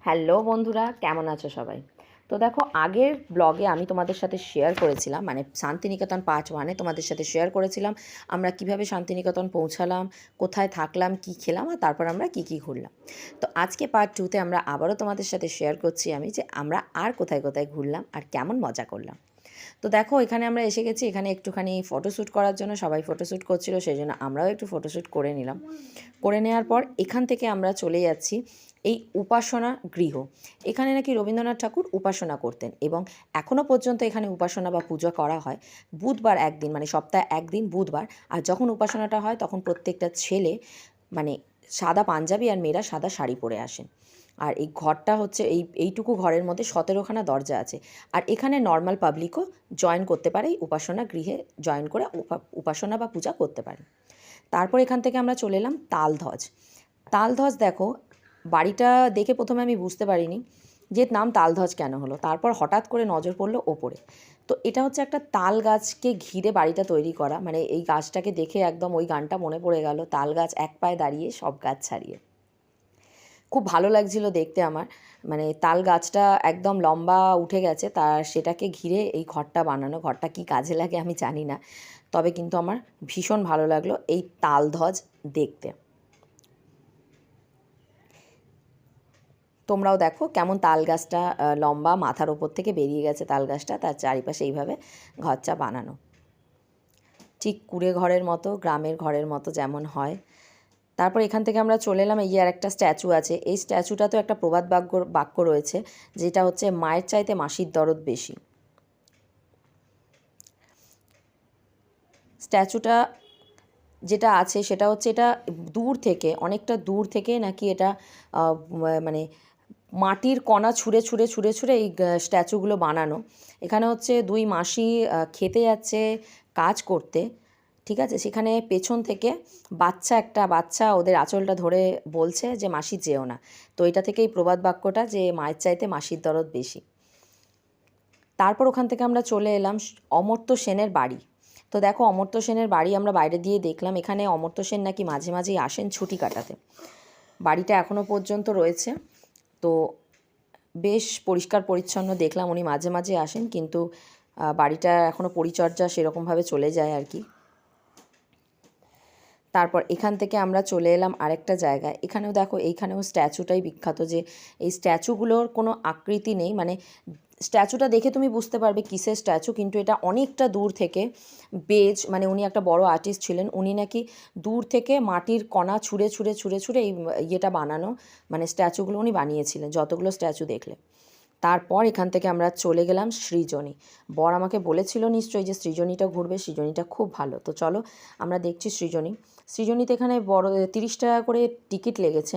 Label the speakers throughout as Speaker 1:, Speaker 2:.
Speaker 1: Hello বন্ধুরা, কেমন আছো সবাই? তো দেখো, আগের ব্লগে আমি তোমাদের সাথে শেয়ার করেছিলাম, মানে শান্তিনিকেতন পার্ট 1-এ তোমাদের সাথে শেয়ার করেছিলাম আমরা কিভাবে শান্তিনিকেতন পৌঁছালাম, কোথায় থাকলাম, কি খেলাম, আর তারপর আমরা কি কি ঘুরলাম। তো আজকে পার্ট 2-তে আমরা আবারও তোমাদের সাথে শেয়ার করছি আমি যে আমরা আর কোথায় কোথায় ঘুরলাম আর কেমন মজা করলাম। তো দেখো, এখানে আমরা এসে গেছি। এখানে একটুখানি ফটোশ্যুট করার জন্য সবাই ফটোশ্যুট করছিল, সেই জন্য আমরাও একটু ফটোশ্যুট করে নিলাম। করে নেওয়ার পর এখান থেকে আমরা চলে যাচ্ছি এই উপাসনা গৃহ। এখানে নাকি রবীন্দ্রনাথ ঠাকুর উপাসনা করতেন এবং এখনও পর্যন্ত এখানে উপাসনা বা পূজা করা হয় বুধবার একদিন, মানে সপ্তাহে একদিন বুধবার। আর যখন উপাসনাটা হয় তখন প্রত্যেকটা ছেলে মানে সাদা পাঞ্জাবি আর মেয়েরা সাদা শাড়ি পরে আসেন। আর এই ঘরটা হচ্ছে এইটুকু ঘরের মধ্যে 17খানা দরজা আছে। আর এখানে নর্মাল পাবলিকও জয়েন করতে পারে, এই উপাসনা গৃহে জয়েন করে উপাসনা বা পূজা করতে পারে। তারপর এখান থেকে আমরা চলে এলাম তালধ্বজ। তালধ্বজ দেখো, বাড়িটা দেখে প্রথমে আমি বুঝতে পারিনি যে নাম তালধ্বজ কেন হলো, তারপর হঠাৎ করে নজর পড়লো ওপরে। তো এটা হচ্ছে একটা তাল গাছকে ঘিরে বাড়িটা তৈরি করা, মানে এই গাছটাকে দেখে একদম ওই গানটা মনে পড়ে গেল, তাল গাছ এক পায়ে দাঁড়িয়ে সব গাছ ছাড়িয়ে। খুব ভালো লাগছিল দেখতে আমার, মানে তাল গাছটা একদম লম্বা উঠে গেছে, তার সেটাকে ঘিরে এই ঘরটা বানানো। ঘরটা কি কাজে লাগে আমি জানি না, তবে কিন্তু আমার ভীষণ ভালো লাগলো এই তালধ্বজ দেখতে। তোমরাও দেখো কেমন তাল গাছটা লম্বা, মাথার ওপর থেকে বেরিয়ে গেছে তাল গাছটা, তার চারিপাশে এইভাবে ঘরটা বানানো, ঠিক কুঁড়ে ঘরের মতো, গ্রামের ঘরের মতো যেমন হয়। তারপর এখান থেকে আমরা চলে এলাম, এই আর একটা স্ট্যাচু আছে। এই স্ট্যাচুটাতেও একটা প্রবাদ বাক্য রয়েছে, যেটা হচ্ছে মায়ের চাইতে মাসির দরদ বেশি। স্ট্যাচুটা যেটা আছে সেটা হচ্ছে, এটা দূর থেকে, অনেকটা দূর থেকে নাকি এটা মানে মাটির কণা ছুঁড়ে ছুঁড়ে ছুঁড়ে ছুঁড়ে এই স্ট্যাচুগুলো বানানো। এখানে হচ্ছে দুই মাসি খেতে যাচ্ছে কাজ করতে, ঠিক আছে, সেখানে পেছন থেকে একটা বাচ্চা ওদের আঁচলটা ধরে বলছে যে মাসি যেও না। তো এটা থেকেই প্রবাদ বাক্যটা যে মায়ের চাইতে মাসির দরদ বেশি। তারপর ওখান থেকে আমরা চলে এলাম অমর্ত্য সেনের বাড়ি। তো দেখো, অমর্ত্য সেনের বাড়ি আমরা বাইরে দিয়ে দেখলাম। এখানে অমর্ত্য সেন নাকি মাঝে মাঝেই আসেন ছুটি কাটাতে। বাড়িটা এখনও পর্যন্ত রয়েছে, তো বেশ পরিষ্কার পরিচ্ছন্ন দেখলাম। উনি মাঝে মাঝে আসেন, কিন্তু বাড়িটা এখনও পরিচর্যা সেরকমভাবে চলে যায় আর কি। তারপর এখান থেকে আমরা চলে এলাম আরেকটা জায়গায়। এখানেও দেখো, এইখানেও স্ট্যাচুটাই বিখ্যাত, যে এই স্ট্যাচুগুলোর কোনো আকৃতি নেই, মানে স্ট্যাচুটা দেখে তুমি বুঝতে পারবে কিসের স্ট্যাচু, কিন্তু এটা অনেকটা দূর থেকে মানে উনি একটা বড় আর্টিস্ট ছিলেন, উনি নাকি দূর থেকে মাটির কণা ছুঁড়ে ছুঁড়ে ছুঁড়ে ছুঁড়ে এই ইয়েটা বানানো, মানে স্ট্যাচুগুলো উনি বানিয়েছিলেন, যতগুলো স্ট্যাচু দেখলে। তারপর এখান থেকে আমরা চলে গেলাম সৃজনী। বর আমাকে বলেছিল নিশ্চয়ই যে সৃজনীটা ঘুরবে, সৃজনীটা খুব ভালো। তো চলো আমরা দেখছি সৃজনী। সৃজনীতে এখানে বড় 30 টাকা করে টিকিট লেগেছে।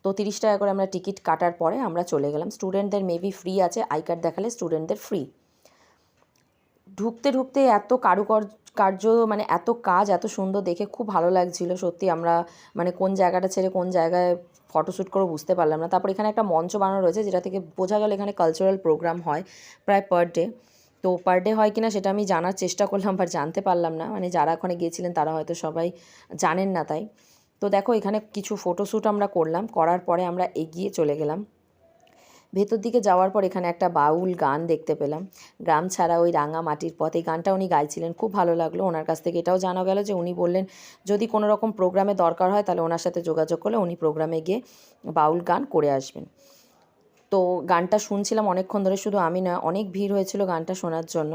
Speaker 1: তো 30 টাকা করে আমরা টিকিট কাটার পরে আমরা চলে গেলাম। স্টুডেন্টদের মেবি ফ্রি আছে, আই কার্ড দেখালে স্টুডেন্টদের ফ্রি। ঢুকতে ঢুকতে এত কার্য, মানে এত কাজ এত সুন্দর দেখে খুব ভালো লাগছিল সত্যি। আমরা মানে কোন জায়গাটা ছেড়ে কোন জায়গায় ফটোশ্যুট করে বুঝতে পারলাম না। তারপর এখানে একটা মঞ্চ বানানো রয়েছে, যেটা থেকে বোঝা গেল এখানে কালচারাল প্রোগ্রাম হয় প্রায় পার ডে। তো পার ডে হয় কিনা সেটা আমি জানার চেষ্টা করলাম, বাট জানতে পারলাম না, মানে যারা ওখানে গিয়েছিলেন তারা হয়তো সবাই জানেন না তাই। তো দেখো, এখানে কিছু ফটোশ্যুট আমরা করলাম, করার পরে আমরা এগিয়ে চলে গেলাম। ভেতর দিকে যাওয়ার পর এখানে একটা বাউল গান দেখতে পেলাম, গ্রাম ছাড়া ওই রাঙা মাটির পথ। এই গানটা উনি গাইছিলেন, খুব ভালো লাগলো। ওনার কাছ থেকে এটাও জানা গেল যে উনি বললেন যদি কোনো রকম প্রোগ্রামে দরকার হয় তাহলে ওনার সাথে যোগাযোগ করলে উনি প্রোগ্রামে গিয়ে বাউল গান করে আসবেন। তো গানটা শুনছিলাম অনেকক্ষণ ধরে, শুধু আমি না, অনেক ভিড় হয়েছিল গানটা শোনার জন্য।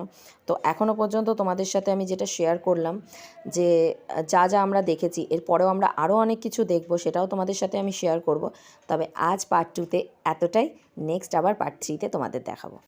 Speaker 1: তো এখনও পর্যন্ত তোমাদের সাথে আমি যেটা শেয়ার করলাম, যে যা যা আমরা দেখেছি, এরপরেও আমরা আরও অনেক কিছু দেখব, সেটাও তোমাদের সাথে আমি শেয়ার করব। তবে আজ পার্ট 2-তে এতটাই, নেক্সট আবার পার্ট 3-তে তোমাদের দেখাবো।